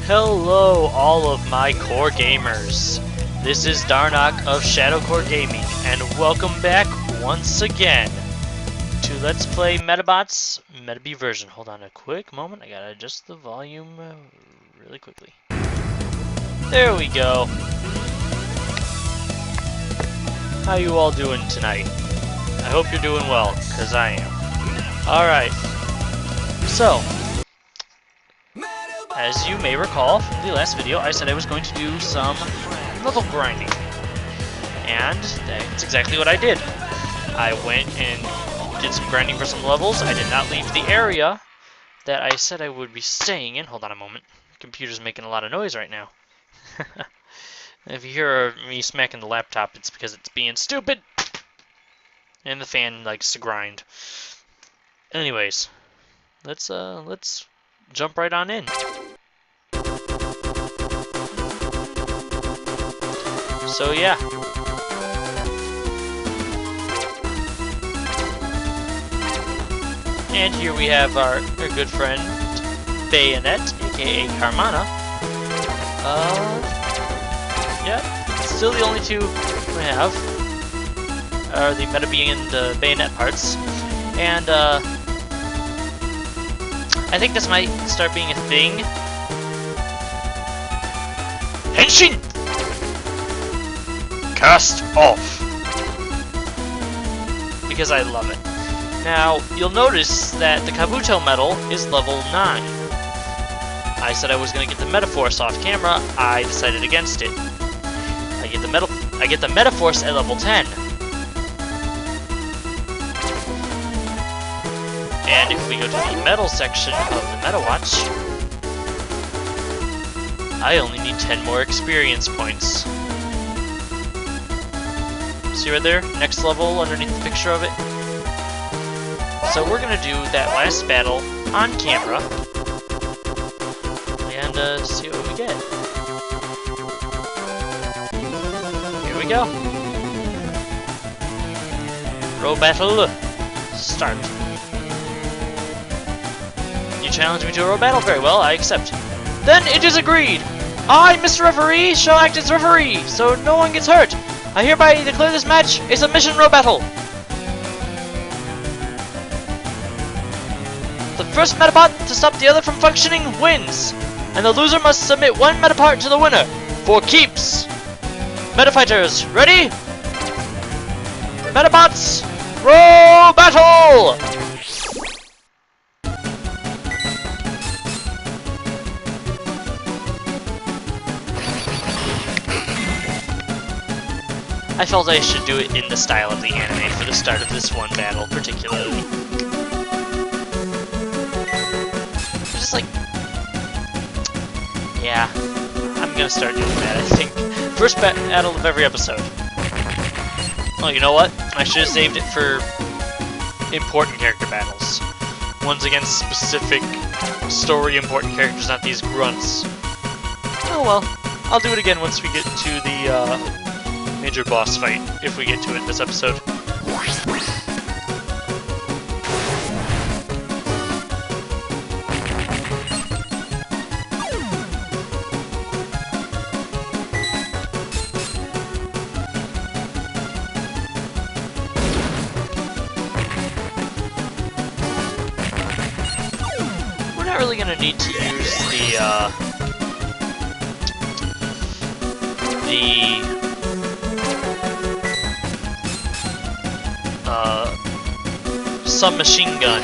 Hello, all of my core gamers. This is Darnok of ShadowKore Gaming, and welcome back once again to Let's Play Medabots Metabee version. Hold on a quick moment, I gotta adjust the volume really quickly. There we go. How you all doing tonight? I hope you're doing well, because I am. Alright, so, as you may recall from the last video, I said I was going to do some level grinding. And that's exactly what I did. I went and did some grinding for some levels. I did not leave the area that I said I would be staying in. Hold on a moment. The computer's making a lot of noise right now. If you hear me smacking the laptop, it's because it's being stupid. And the fan likes to grind. Anyways, let's jump right on in. So yeah. And here we have our good friend Bayonet, aka Carmana. Yeah, still the only two we have are the Metabee and Bayonet parts. And I think this might start being a thing. Henshin! Cast off! Because I love it. Now, you'll notice that the Kabuto medal is level 9. I said I was going to get the Medaforce off camera. I decided against it. I get the Medaforce at level 10. And if we go to the medal section of the Medabots, I only need 10 more experience points. See right there? Next level underneath the picture of it. So we're gonna do that last battle on camera and see what we get. Here we go. Row battle start. You challenge me to a row battle? Very well, I accept. Then it is agreed! I, Mr. Referee, shall act as referee, so no one gets hurt. I hereby declare this match a submission row battle. The first Medabot to stop the other from functioning wins, and the loser must submit one Medapart to the winner, for keeps. Metafighters, ready? Medabots, row battle! I felt I should do it in the style of the anime for the start of this one battle, particularly. Just like... yeah, I'm gonna start doing that, I think. First battle of every episode. Oh, you know what? I should have saved it for important character battles. Ones against specific story-important characters, not these grunts. Oh well, I'll do it again once we get to the, major boss fight, if we get to it this episode. We're not really gonna need to use the submachine gun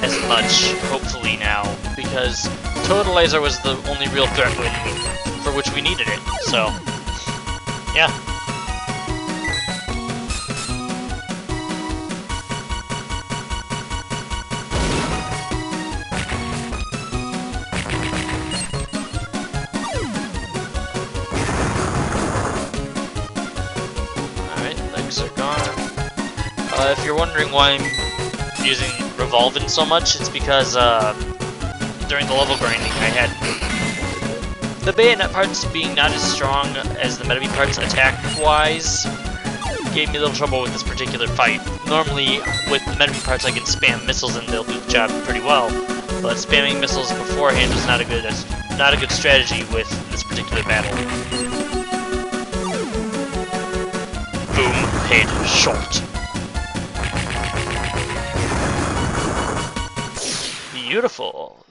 as much, hopefully now, because Totalizer was the only real threat for which we needed it, so, yeah. Alright, legs are gone. If you're wondering why I'm using Revolvin so much, it's because during the level grinding I had the Bayonet parts being not as strong as the Metabee parts attack-wise gave me a little trouble with this particular fight. Normally with the Metabee parts I can spam missiles and they'll do the job pretty well, but spamming missiles beforehand is not a good not a good strategy with this particular battle. Boom, head, shot. Beautiful.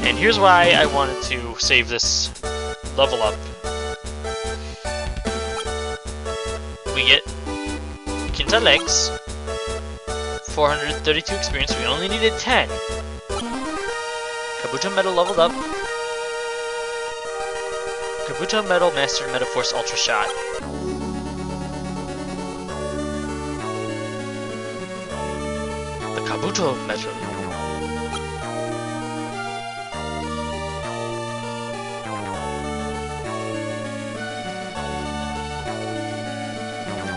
And here's why I wanted to save this level up. We get Kinta legs, 432 experience, we only needed 10. Kabuto Metal leveled up. Kabuto Metal mastered Medaforce Ultra Shot. The Kabuto Metal.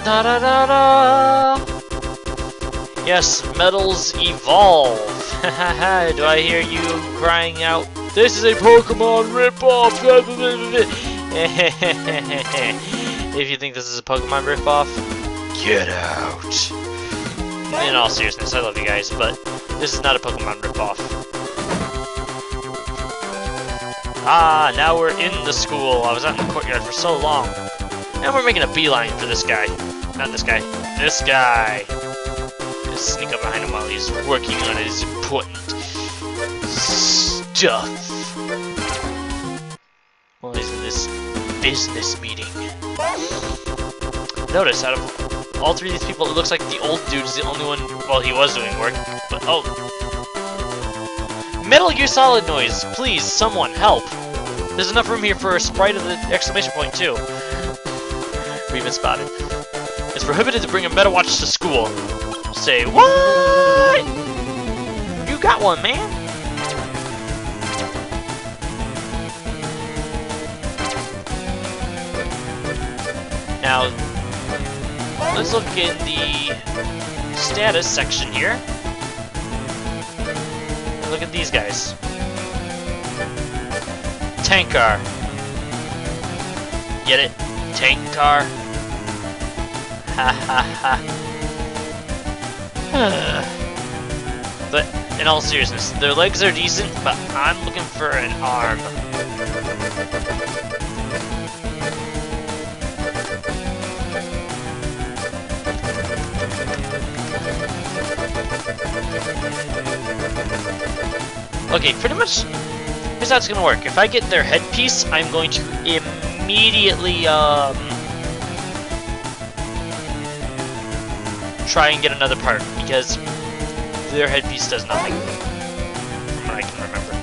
Da da da da! Yes, metals evolve! Hahaha, do I hear you crying out, "This is a Pokemon ripoff!" If you think this is a Pokemon ripoff, get out! In all seriousness, I love you guys, but this is not a Pokemon ripoff. Ah, now we're in the school. I was out in the courtyard for so long. And we're making a beeline for this guy. Not this guy. This guy. Just sneak up behind him while he's working on his important stuff. While he's in this business meeting. Notice, out of all three of these people, it looks like the old dude is the only one, well, he was doing work, but oh. Metal Gear Solid noise! Please, someone, help! There's enough room here for a sprite of the exclamation point, too. We've been spotted. It's prohibited to bring a Medabots to school. Say, what? You got one, man. Now, let's look in the status section here. Look at these guys. Tank car. Get it? Tank car. Ha ha ha. But in all seriousness, their legs are decent, but I'm looking for an arm. Okay, pretty much, here's how it's gonna work. If I get their headpiece, I'm going to immediately, try and get another part, because their headpiece does nothing, from what I can remember.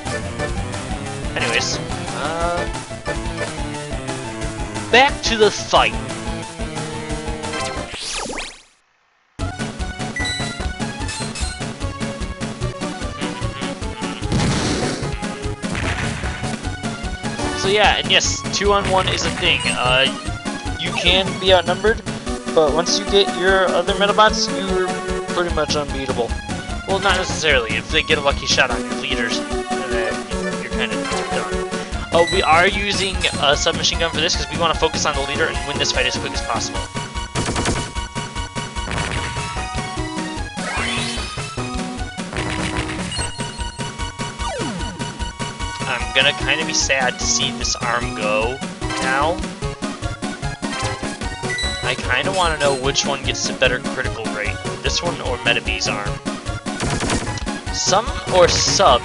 Anyways, back to the fight. So yeah, and yes, 2-on-1 is a thing. You can be outnumbered, but once you get your other Medabots, you're pretty much unbeatable. Well, not necessarily. If they get a lucky shot on your leaders, then you're kind of done. Oh, we are using a submachine gun for this because we want to focus on the leader and win this fight as quick as possible. I'm gonna kind of be sad to see this arm go now. I kind of want to know which one gets the better critical rate. This one or Metabee's arm. Sum or sub?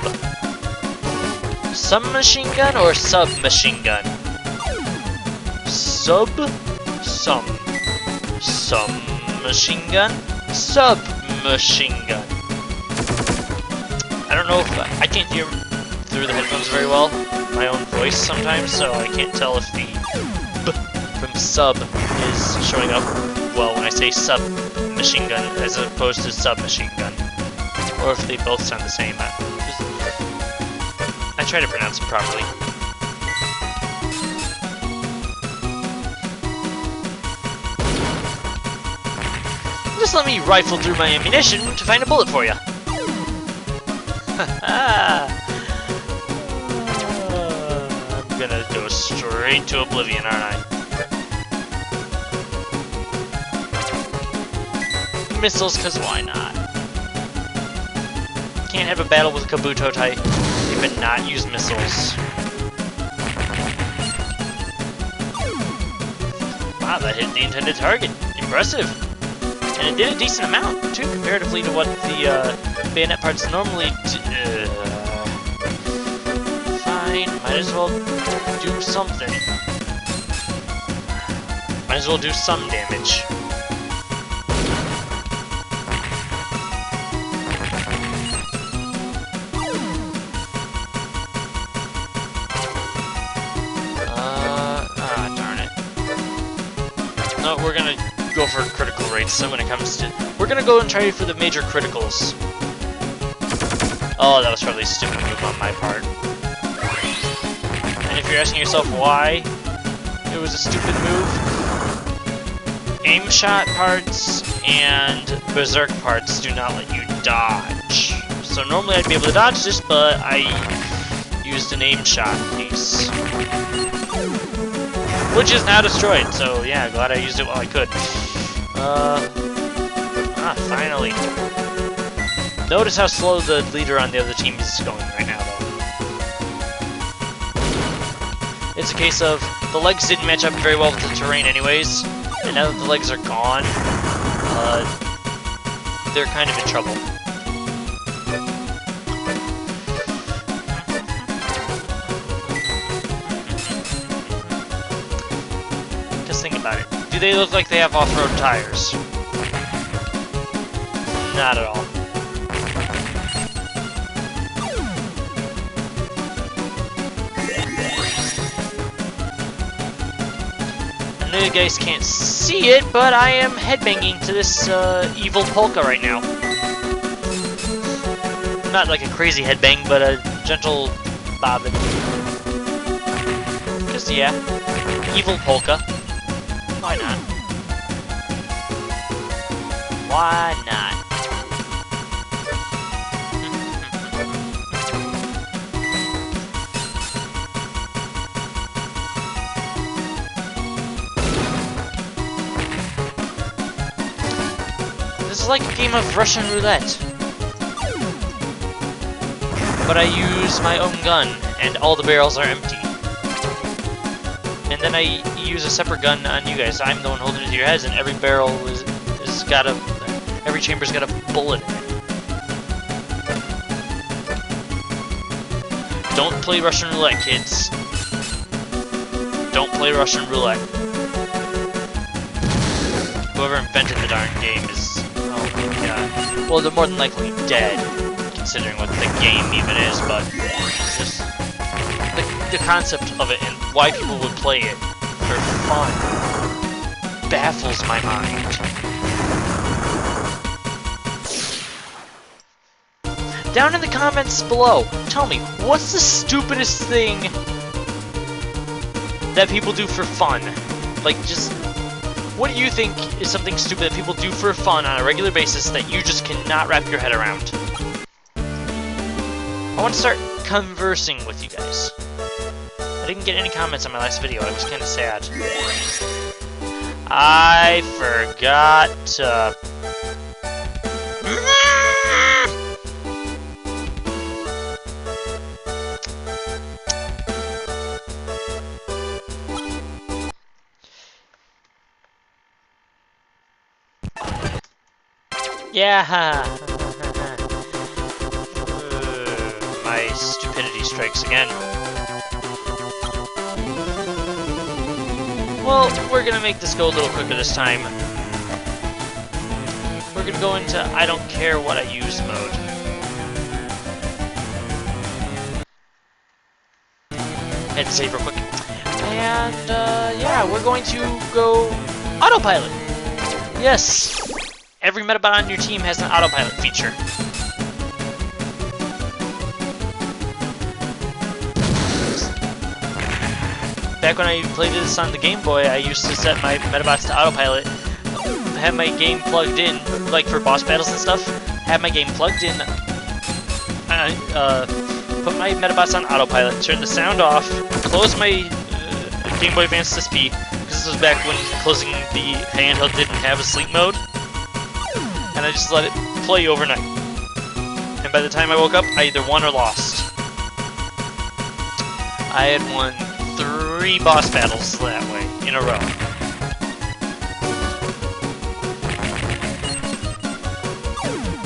Submachine gun or submachine gun? Sub? Sum. Submachine gun? Submachine gun. I don't know if I can't hear through the headphones very well, my own voice sometimes, so I can't tell if the B from sub is showing up well when I say sub-machine gun as opposed to submachine gun, or if they both sound the same. I try to pronounce them properly. Just let me rifle through my ammunition to find a bullet for you. I'm gonna go straight to oblivion, aren't I? Missiles, cause why not? Can't have a battle with a Kabuto type. but not use missiles. Wow, that hit the intended target. Impressive. And it did a decent amount, too, comparatively to what the bayonet parts normally do. Fine, might as well do something. Might as well do some damage. Darn it. No, we're gonna go for critical rates, so when it comes to... We're gonna go and try for the major criticals. Oh, that was probably a stupid move on my part. And if you're asking yourself why it was a stupid move, aim shot parts and berserk parts do not let you dodge. So normally I'd be able to dodge this, but I used an aim shot piece. Which is now destroyed, so yeah, glad I used it while I could. Finally. Notice how slow the leader on the other team is going right now, though. It's a case of the legs didn't match up very well with the terrain anyways, and now that the legs are gone, they're kind of in trouble. Just think about it. Do they look like they have off-road tires? Not at all. I know you guys can't see it, but I am headbanging to this evil polka right now. Not like a crazy headbang, but a gentle bobbin. Because, yeah, evil polka. Why not? Why not? This is like a game of Russian roulette. But I use my own gun, and all the barrels are empty. And then I use a separate gun on you guys. I'm the one holding it to your heads, and every barrel is got a... Every chamber's got a bullet in it. Don't play Russian roulette, kids. Don't play Russian roulette. Whoever invented the darn game is... Oh my god. Well, they're more than likely dead, considering what the game even is, but... Just... The concept of it and why people would play it for fun baffles my mind. Down in the comments below, tell me, what's the stupidest thing that people do for fun? Like, just, what do you think is something stupid that people do for fun on a regular basis that you just cannot wrap your head around? I want to start conversing with you guys. I didn't get any comments on my last video. I was kind of sad. I forgot to... Yeah. My stupidity strikes again. Well, we're gonna make this go a little quicker this time. We're gonna go into I don't care what I use mode. Had to save real quick. And, yeah, we're going to go autopilot. Yes! Every Medabot on your team has an autopilot feature. Back when I played this on the Game Boy, I used to set my Medabots to autopilot, have my game plugged in, like for boss battles and stuff, have my game plugged in, put my Medabots on autopilot, turn the sound off, close my Game Boy Advance SP, because this was back when closing the handheld didn't have a sleep mode, and I just let it play overnight. And by the time I woke up, I either won or lost. I had won 3 boss battles that way in a row.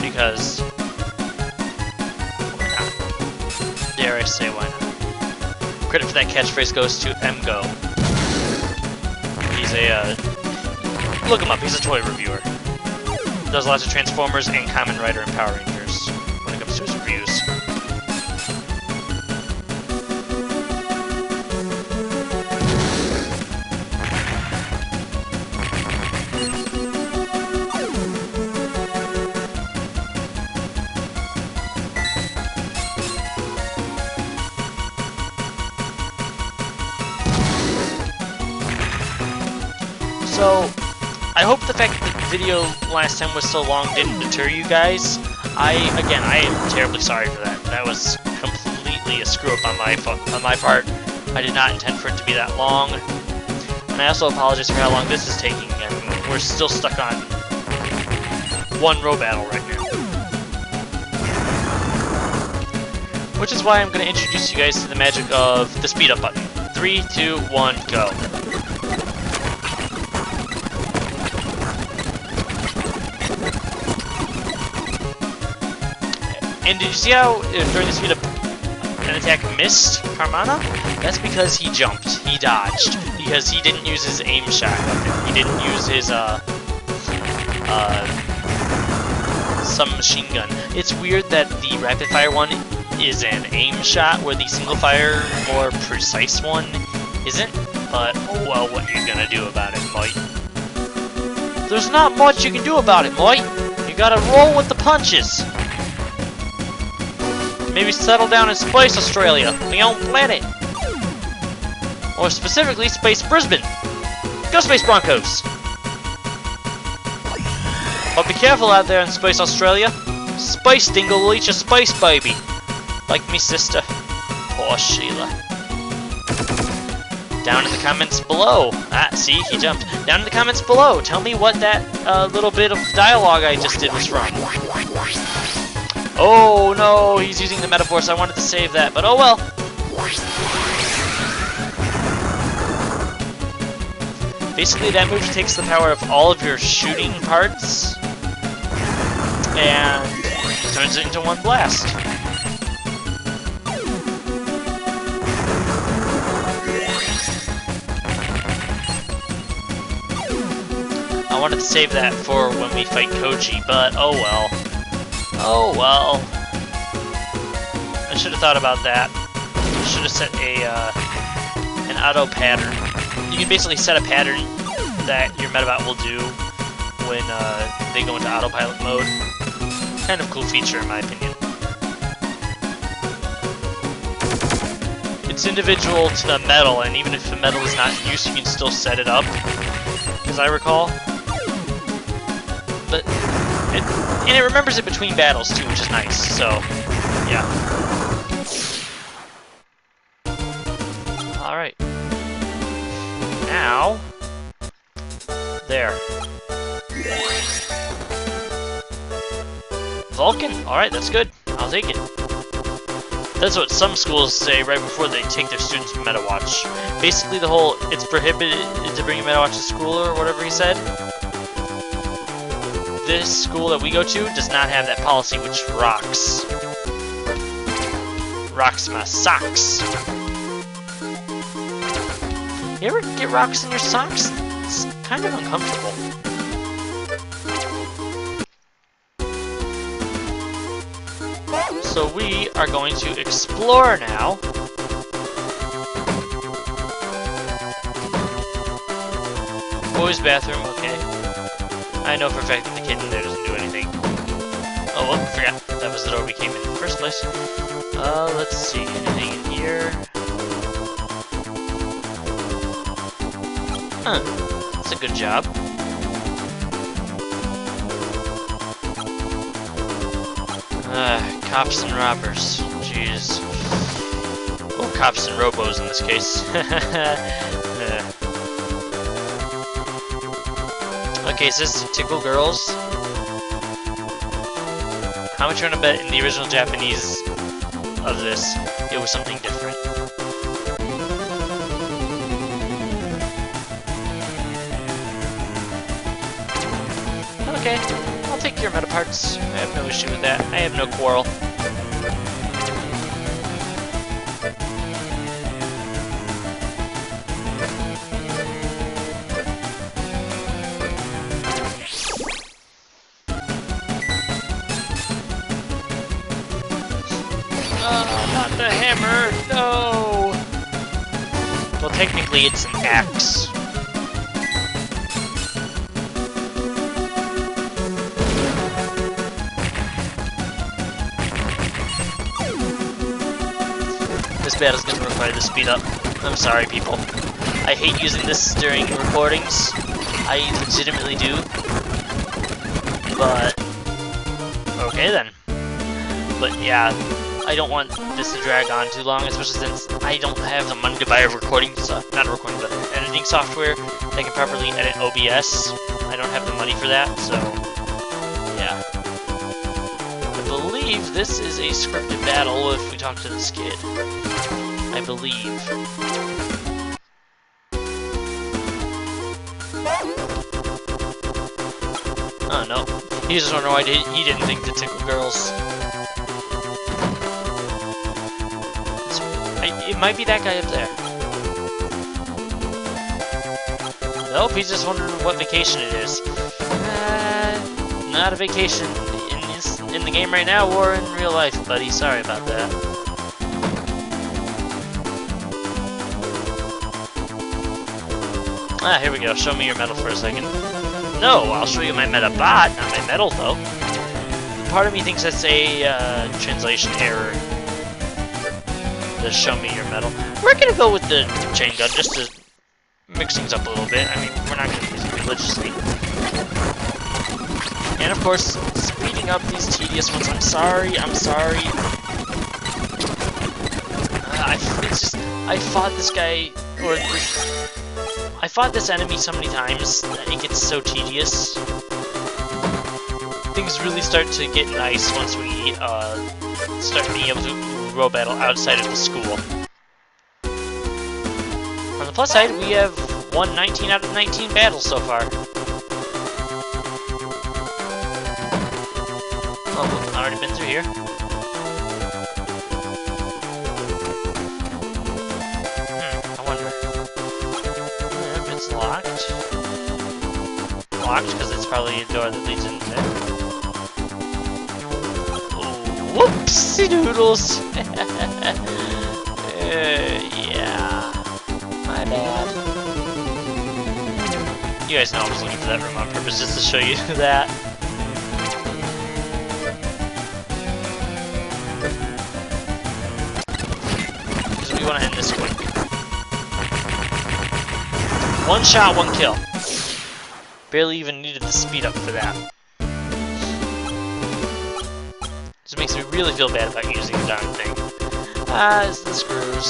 Because why not? Dare I say why not? Credit for that catchphrase goes to MGO. He's a look him up. He's a toy reviewer. Does lots of Transformers and Kamen Rider and Power Rangers when it comes to his reviews. So, I hope the fact that the video last time was so long didn't deter you guys. I am terribly sorry for that. That was completely a screw-up on my part. I did not intend for it to be that long. And I also apologize for how long this is taking. I mean, we're still stuck on 1 row battle right now. Which is why I'm going to introduce you guys to the magic of the speed-up button. 3, 2, 1, go. And did you see how during the speed up an attack missed Carmana? That's because he jumped, he dodged, because he didn't use his aim shot weapon. He didn't use his submachine gun. It's weird that the rapid fire one is an aim shot, where the single fire, more precise one isn't. But oh well, what you gonna do about it, mate? There's not much you can do about it, mate. You gotta roll with the punches. Maybe settle down in Space Australia, the own planet. Or specifically, Space Brisbane. Go Space Broncos! But be careful out there in Space Australia. Space Dingle will eat your space baby. Like me sister. Poor Sheila. Down in the comments below. Ah, see, he jumped. Down in the comments below, tell me what that little bit of dialogue I just did was from. Oh no, he's using the Medaforce. I wanted to save that, but oh well. Basically, that move takes the power of all of your shooting parts and turns it into one blast. I wanted to save that for when we fight Koji, but oh well. Oh well. I should have thought about that. I should have set an auto pattern. You can basically set a pattern that your Medabot will do when they go into autopilot mode. Kind of cool feature in my opinion. It's individual to the medal, and even if the medal is not in use, you can still set it up, as I recall. But it remembers it between battles too, which is nice. So, yeah. All right. Now, there. Vulcan. All right, that's good. I'll take it. That's what some schools say right before they take their students to Medawatch. Basically, the whole it's prohibited to bring a Medawatch to school or whatever he said. This school that we go to does not have that policy, which rocks. Rocks my socks. You ever get rocks in your socks? It's kind of uncomfortable. So we are going to explore now. Boys' bathroom, okay. I know for a fact that the kid in there doesn't do anything. Oh, well, I forgot. That was the door we came in the first place. Let's see. Anything in here? Huh. That's a good job. Cops and robbers. Jeez. Or cops and robos in this case. Okay, so this is Tickle Girls. How much you want to bet in the original Japanese of this, it was something different? okay. I'll take your meta parts. I have no issue with that. I have no quarrel. Not the hammer! No! Well, technically it's an axe. This battle's gonna require the speed up. I'm sorry, people. I hate using this during recordings. I legitimately do. But okay then. But yeah, I don't want this to drag on too long, especially since I don't have the money to buy a recording, not a recording, but editing software that can properly edit OBS. I don't have the money for that, so yeah. I believe this is a scripted battle if we talk to this kid. I believe. Oh no. He just wondering why he didn't think to tickle girls. It might be that guy up there. Nope, he's just wondering what vacation it is. Not a vacation in the game right now or in real life, buddy. Sorry about that. Ah, here we go. Show me your metal for a second. No, I'll show you my Medabot, not my metal, though. Part of me thinks that's a translation error. Just show me your metal. We're gonna go with the chain gun just to mix things up a little bit. I mean, we're not gonna use it religiously. And of course, speeding up these tedious ones. I'm sorry. It's just I fought this guy I fought this enemy so many times that it gets so tedious. Things really start to get nice once we start being able to row battle outside of the school. On the plus side, we have won 19 out of 19 battles so far. Oh, I've already been through here. I wonder. If it's locked. Locked, because it's probably a door that leads in there. Whoopsie doodles! Yeah. My bad. You guys know I was looking for that room on purpose just to show you that. Because we want to end this quick. One shot, one kill. Barely even needed the speed up for that. This makes me really feel bad about using the darn thing. It's the screws.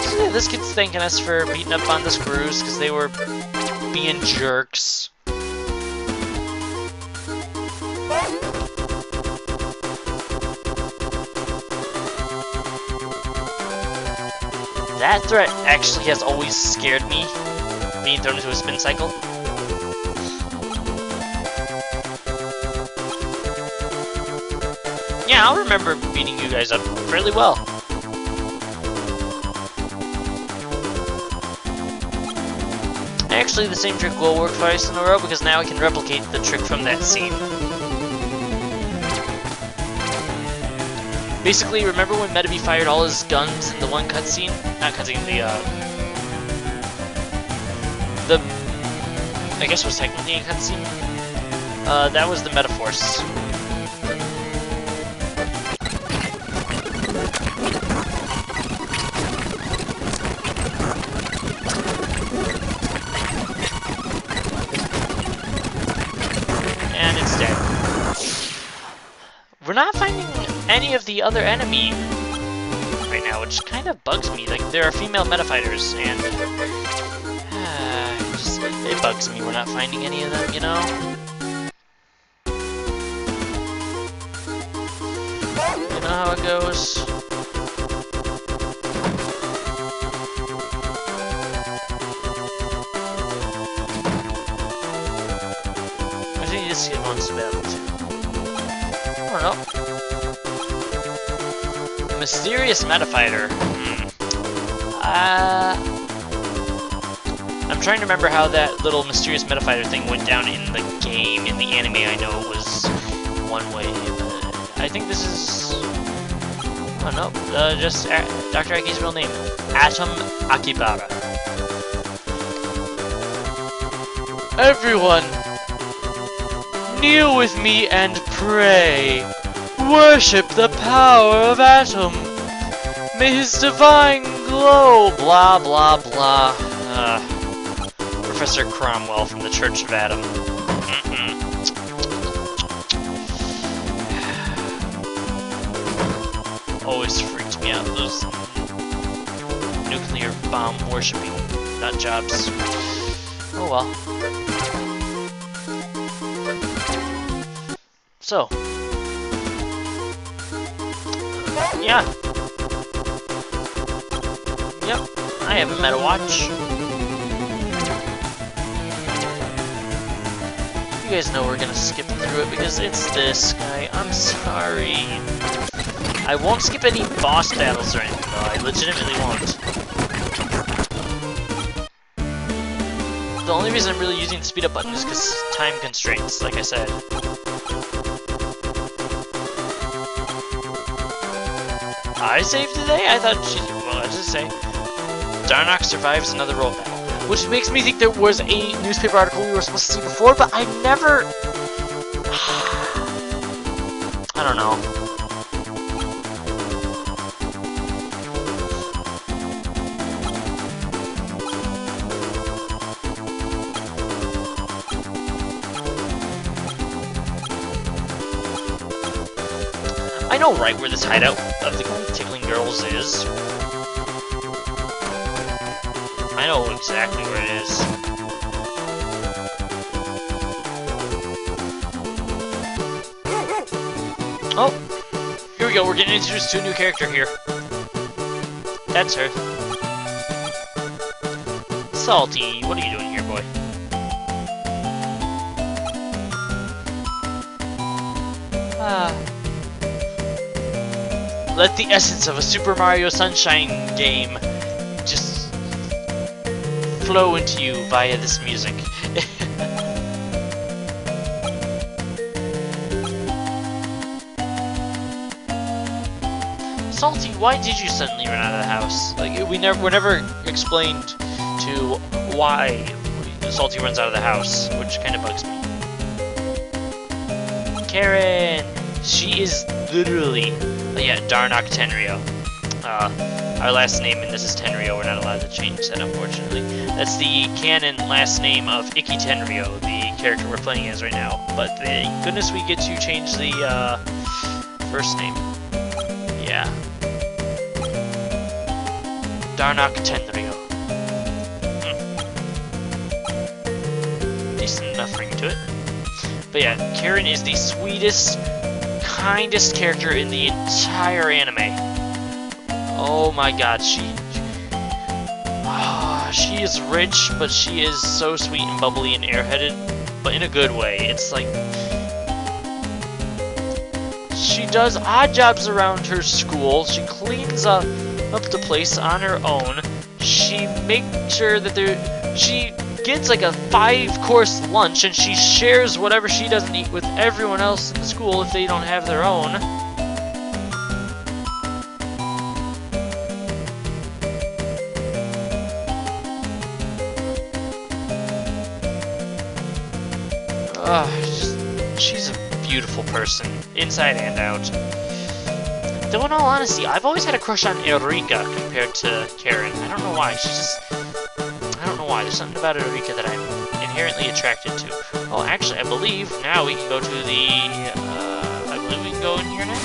So yeah, this kid's thanking us for beating up on the screws because they were being jerks. That threat actually has always scared me, being thrown into a spin cycle. Yeah, I'll remember beating you guys up fairly well. Actually, the same trick will work twice in a row because now I can replicate the trick from that scene. Basically, remember when Metabee fired all his guns in the one cutscene? Not cutscene, I guess it was technically a cutscene? That was the Medaforce. And it's dead. We're not finding any of the other enemy right now, which kind of bugs me. Like, there are female meta fighters, and it bugs me we're not finding any of them, you know? You know how it goes. spelled? I don't know. Mysterious Metafighter. I'm trying to remember how that little Mysterious Metafighter thing went down in the game. In the anime, I know it was one way, but I think this is... Oh, no, just Dr. Aki's real name. Atom Akibara. Everyone, kneel with me and pray. Worship the power of Atom. May his divine glow. Blah, blah, blah. Professor Cromwell from the Church of Atom. Always freaked me out, those nuclear bomb worshipping nut jobs. Oh well. So, yeah. Yep, I have a Medawatch. You guys know we're gonna skip through it because it's this guy. I'm sorry. I won't skip any boss battles or anything, though. I legitimately won't. The only reason I'm really using the speed up button is because time constraints, like I said. I saved today? I thought she... Well, I was just saying. Darnok survives another roll battle. Which makes me think there was a newspaper article we were supposed to see before, but I never... I don't know. I know right where this hideout of the tickling girls is. I know exactly where it is. Oh! Here we go, we're getting introduced to a new character here. That's her. Salty, what are you doing here, boy? Let the essence of a Super Mario Sunshine game just flow into you via this music. Salty, why did you suddenly run out of the house? Like, we're never explained to why Salty runs out of the house, which kind of bugs me. Karen! She is literally... yeah, Darnok Tenryo. Our last name in this is Tenryo. We're not allowed to change that, unfortunately. That's the canon last name of Ikki Tenryo, the character we're playing as right now. But thank goodness we get to change the first name. Yeah. Darnok Tenryo. Decent enough ring to it. But yeah, Karen is the sweetest, kindest character in the entire anime. Oh my god, she is rich, but she is so sweet and bubbly and airheaded, but in a good way. It's like she does odd jobs around her school. She cleans up the place on her own. She makes sure that she gets like a 5-course lunch, and she shares whatever she doesn't eat with everyone else in the school if they don't have their own. She's a beautiful person, inside and out. Though in all honesty, I've always had a crush on Eureka compared to Karen. I don't know why, I don't know why, there's something about Eureka that I'm inherently attracted to. Oh, actually, I believe now we can go to the, I believe we can go in here now?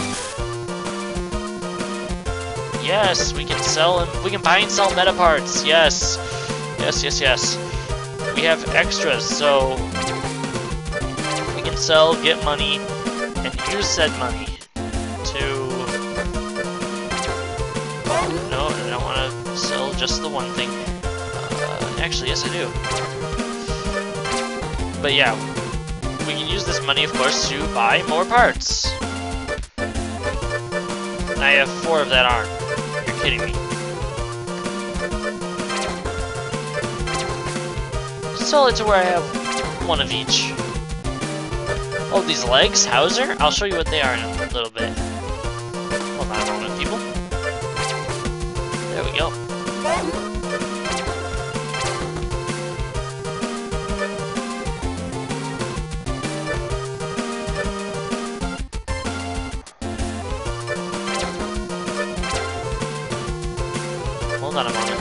Yes, we can buy and sell meta parts, yes. Yes. We have extras, so we can sell, get money, and use said money to... No, I don't want to sell just the one thing. Actually, yes I do. But yeah, we can use this money, of course, to buy more parts. And I have 4 of that arm. You're kidding me. Sell it to where I have 1 of each. Oh, these legs, Hauser? I'll show you what they are in a little bit. Hold on a moment, people. There we go. Hold on a moment.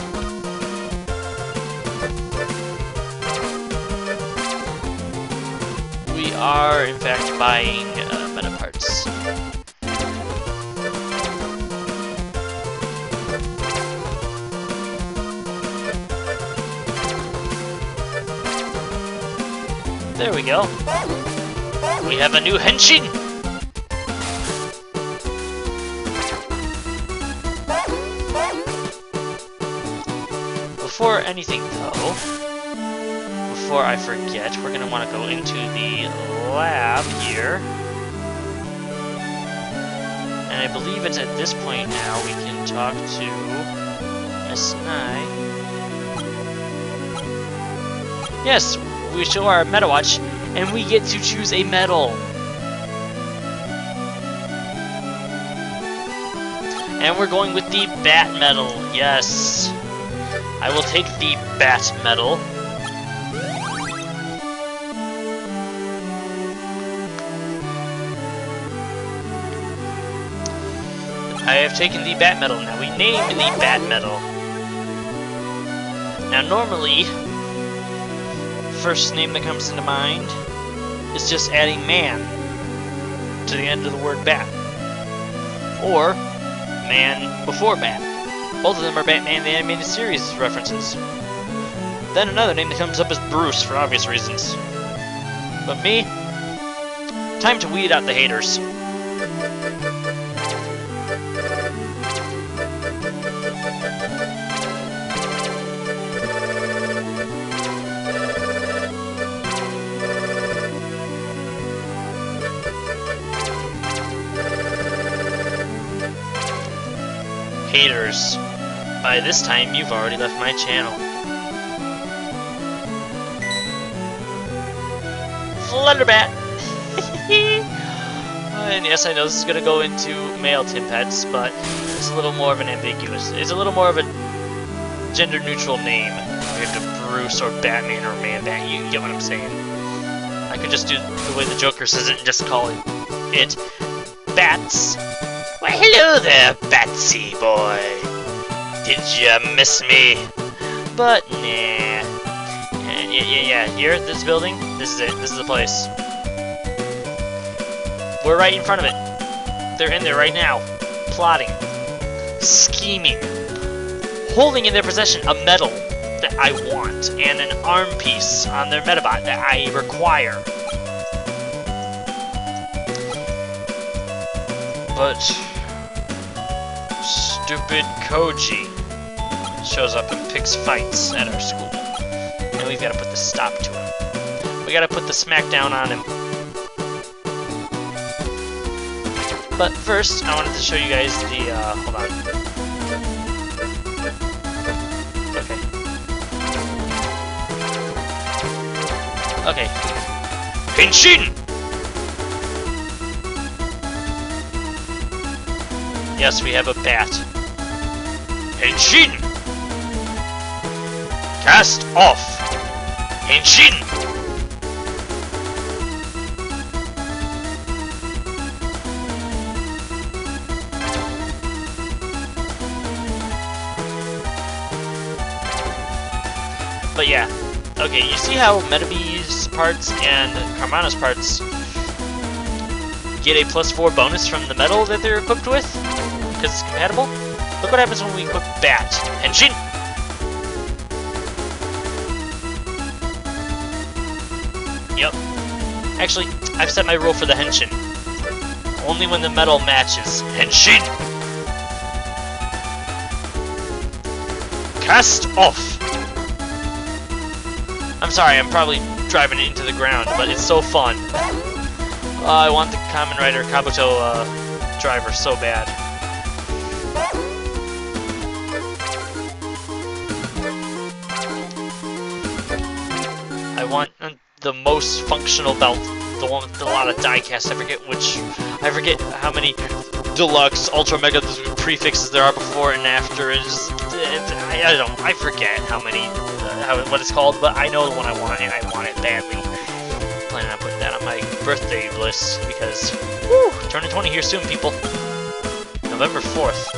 We are, in fact, buying Medaparts. There we go. We have a new henshin! Before anything, though, before I forget, we're going to want to go into the lab here. And I believe it's at this point now we can talk to S9. Yes, we show our Medawatch, and we get to choose a medal. And we're going with the Bat Medal, yes. I will take the Bat Medal. I have taken the Bat Medal. Now we name the Bat Medal. Now normally, first name that comes into mind is just adding man to the end of the word bat. Or man before bat. Both of them are Batman the Animated Series references. Then another name that comes up is Bruce for obvious reasons. But me, time to weed out the haters. Haters. By this time, you've already left my channel. Flutterbat! And yes, I know this is going to go into male Timpets, but it's a little more of an ambiguous. It's a little more of a gender-neutral name. We have to Bruce or Batman or Man-Bat. You get what I'm saying. I could just do the way the Joker says it and just call it Bats. Why, hello there, Batsy boy. Did ya miss me? But nah. And yeah. Here at this building, this is it. This is the place. We're right in front of it. They're in there right now, plotting, scheming, holding in their possession a medal that I want and an arm piece on their Medabot that I require. But stupid Koji shows up and picks fights at our school. And we've got to put the stop to him. We got to put the smackdown on him. But first, I wanted to show you guys the, hold on. Okay. Henshin! Yes, we have a bat. Henshin! Cast off! Henshin! But yeah, okay, you see how Metabee's parts and Carmana's parts get a +4 bonus from the metal that they're equipped with? Because it's compatible? Look what happens when we equip Bat. Henshin! Yep. Actually, I've set my rule for the Henshin. Only when the metal matches. Henshin! Cast off! I'm sorry, I'm probably driving it into the ground, but it's so fun. I want the Kamen Rider Kabuto driver so bad. I want the most functional belt, the one with a lot of die-cast. I forget how many deluxe, ultra, mega prefixes there are before and after. I forget how many, what it's called, but I know the one I want, and I want it badly. Planning on putting that on my birthday list because, woo, turning 20 here soon, people. November 4th.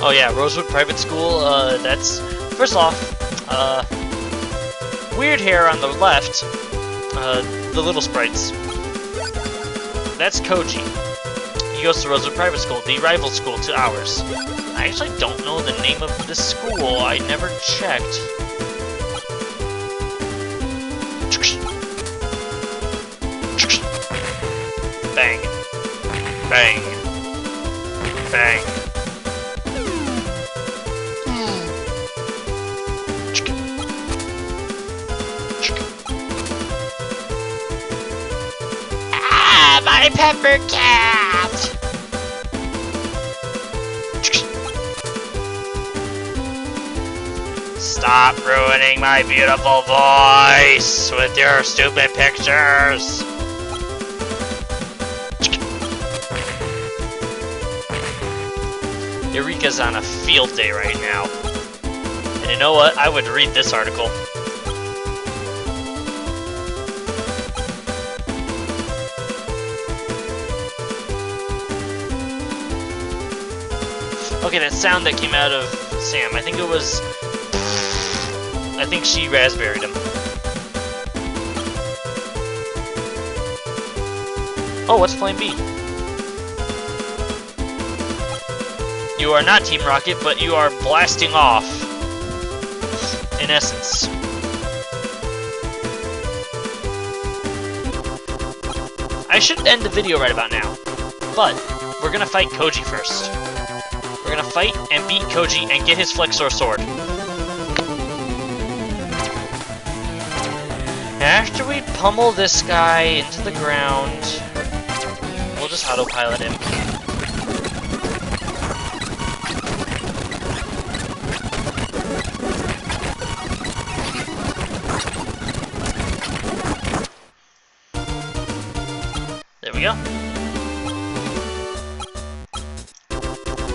Oh yeah, Rosewood Private School, that's, first off, weird hair on the left, the little sprites. That's Koji. He goes to Rosewood Private School, the rival school to ours. I actually don't know the name of this school, I never checked. Bang. Bang. Bang. Ah, my pepper cat! Stop ruining my beautiful voice with your stupid pictures! Eureka's on a field day right now. And you know what? I would read this article. Okay, that sound that came out of Sam, I think it was... I think she raspberried him. Oh, what's Plan B? You are not Team Rocket, but you are blasting off. In essence. I should end the video right about now. But, we're gonna fight Koji first. We're gonna fight and beat Koji and get his Flexor sword. After we pummel this guy into the ground, we'll just autopilot him. There we go.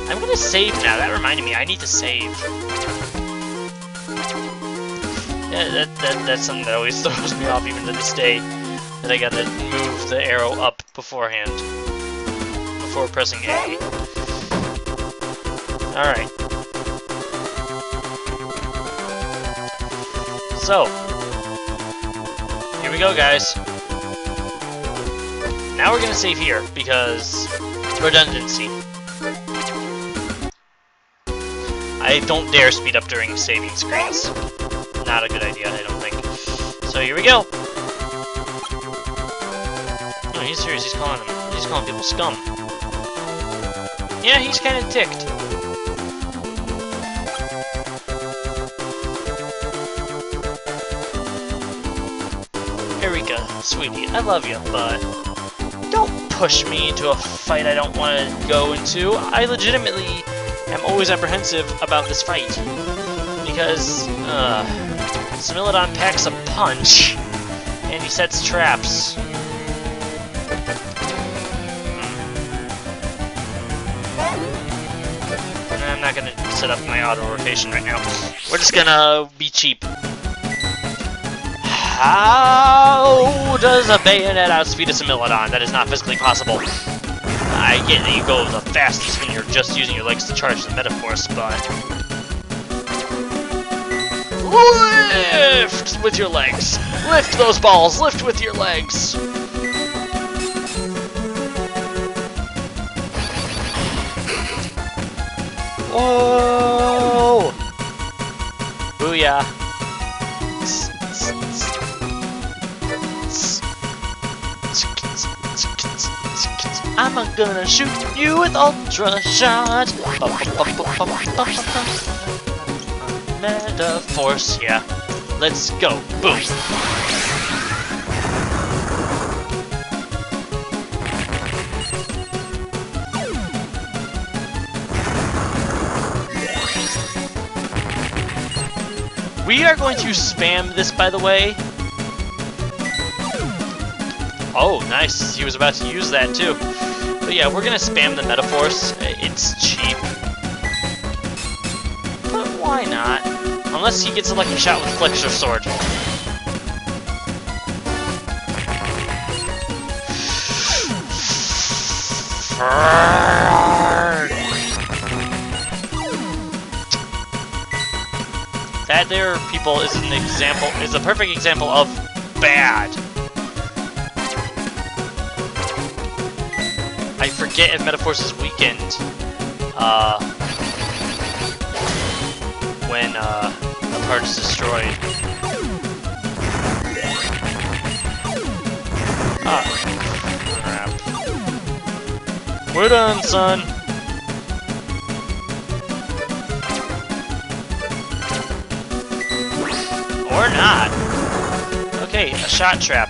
I'm gonna save now. That reminded me, I need to save. Yeah, that's something that always throws me off even to this day. That I gotta move the arrow up beforehand. Before pressing A. Alright. So. Here we go, guys. Now we're gonna save here, because redundancy. I don't dare speed up during saving screens. Not a good idea, I don't think. So here we go. No, he's serious. He's calling people scum. Yeah, he's kind of ticked. Eureka, sweetie, I love you, but don't push me into a fight I don't want to go into. I legitimately am always apprehensive about this fight because Smilodon packs a punch, and he sets traps. And I'm not gonna set up my auto rotation right now. We're just gonna be cheap. How does a bayonet outspeed a Smilodon? That is not physically possible. I get that you go the fastest when you're just using your legs to charge the Medaforce, but... Lift with your legs! Lift those balls! Lift with your legs! Whoa! Booyah! I'm gonna shoot you with ultra shot. Medaforce, yeah. Let's go. Boom. We are going to spam this, by the way. Oh, nice. He was about to use that, too. But yeah, we're going to spam the Medaforce. It's cheap. But why not? Unless he gets a lucky shot with Flexor Sword. That there, people, is an example, is a perfect example of bad. I forget if Medaforce is weakened when a part is destroyed. Ah, crap. We're done, son. Or not. Okay, a shot trap.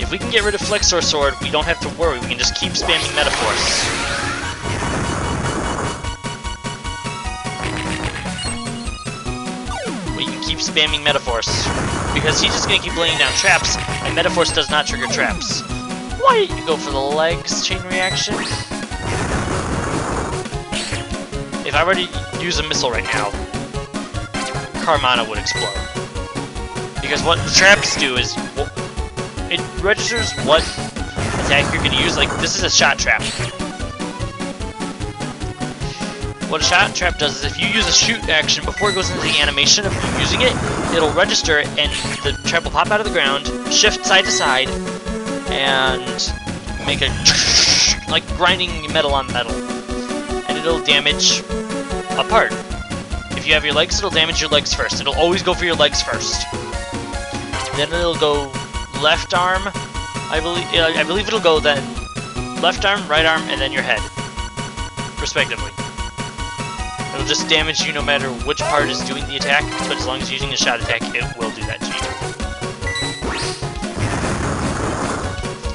If we can get rid of Flexor Sword, we don't have to worry. We can just keep spamming Medaforce. We can keep spamming Medaforce. Because he's just going to keep laying down traps, and Medaforce does not trigger traps. Why didn't you go for the legs chain reaction? If I were to use a missile right now, Carmana would explode. Because what the traps do is, it registers what attack you're going to use. Like, this is a shot trap. What a shot trap does is if you use a shoot action before it goes into the animation of you using it, it'll register it and the trap will pop out of the ground, shift side to side, and make a like grinding metal on metal. And it'll damage a part. If you have your legs, it'll damage your legs first. It'll always go for your legs first. Then it'll go left arm. I believe it'll go then left arm, right arm, and then your head, respectively. It'll just damage you no matter which part is doing the attack, but as long as you're using a shot attack, it will do that to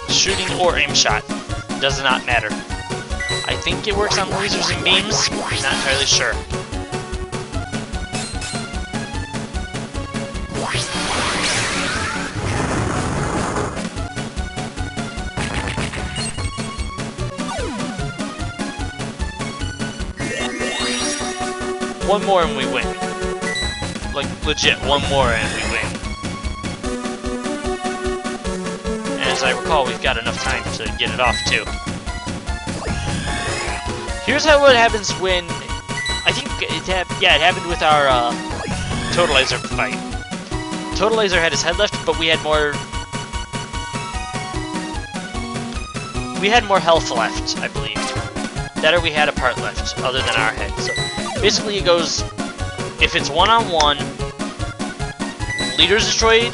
you. Shooting or aim shot does not matter. I think it works on lasers and beams. Not entirely sure. One more and we win. Like, legit, one more and we win. And as I recall, we've got enough time to get it off, too. Here's how it happens when... I think it happened with our Totalizer fight. Totalizer had his head left, but we had more... We had more health left, I believe. That or we had a part left, other than our head. So basically it goes, if it's one-on-one, leader's destroyed,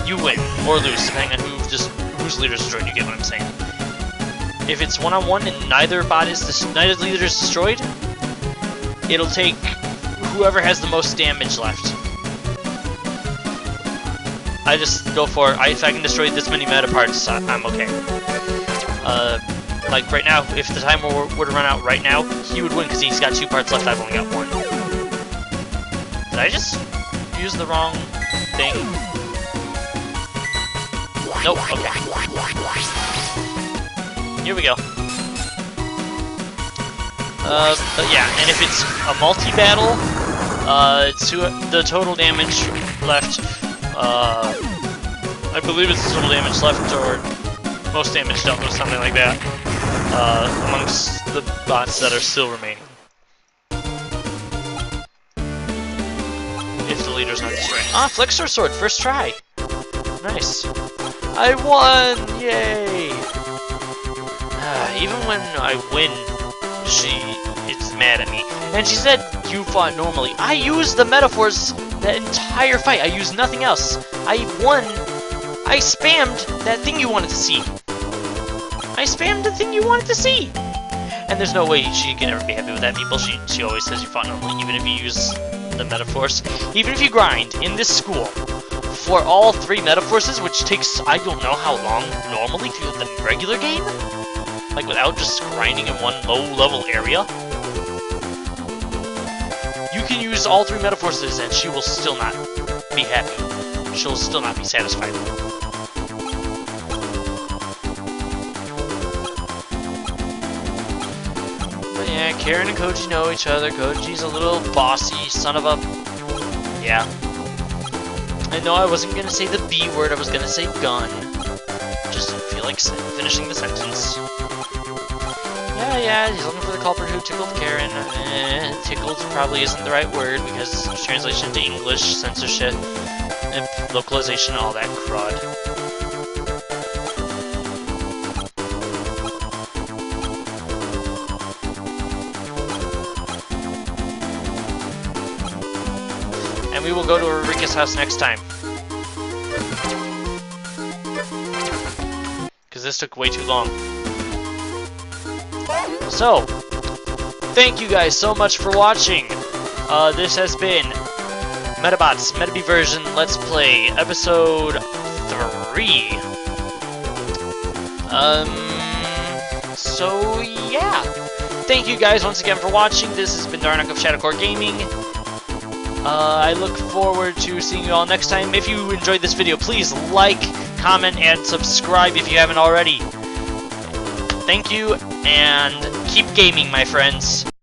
you win, or lose, depending on whose leader's destroyed, you get what I'm saying. If it's one-on-one and neither leader is destroyed, it'll take whoever has the most damage left. I just go for, if I can destroy this many meta parts, I'm okay. Like right now, if the timer were to run out right now, he would win because he's got 2 parts left, I've only got 1. Did I just use the wrong thing? Nope, okay. Here we go. But yeah, and if it's a multi-battle, it's the total damage left, I believe it's the total damage left, or most damage dealt, or something like that, amongst the bots that are still remaining. If the leader's not destroyed. Ah, Flexor Sword, first try! Nice. I won! Yay! Even when I win, it's mad at me. And she said, you fought normally. I used the Medaforce That entire fight, I used nothing else. I spammed that thing you wanted to see. I spammed the thing you wanted to see. And there's no way she can ever be happy with that, people. She always says you fought normally, even if you use the Medaforce. Even if you grind in this school for all 3 Medaforces, which takes I don't know how long normally to the regular game, like without just grinding in one low-level area. You can use all 3 Medaforces and she will still not be happy. She'll still not be satisfied. But yeah, Karen and Koji know each other. Koji's a little bossy son of a... Yeah. I know I wasn't gonna say the B word, I was gonna say gun. Just didn't feel like finishing the sentence. Yeah, he's looking for the culprit who tickled Karen. Tickled probably isn't the right word because translation to English, censorship, and localization, all that crud. And we will go to Eureka's house next time. Because this took way too long. So, thank you guys so much for watching. This has been Medabots, Metabee version Let's Play, episode 3. So yeah. Thank you guys once again for watching. This has been Darnok of ShadowKore Gaming. I look forward to seeing you all next time. If you enjoyed this video, please like, comment, and subscribe if you haven't already. Thank you, and keep gaming, my friends.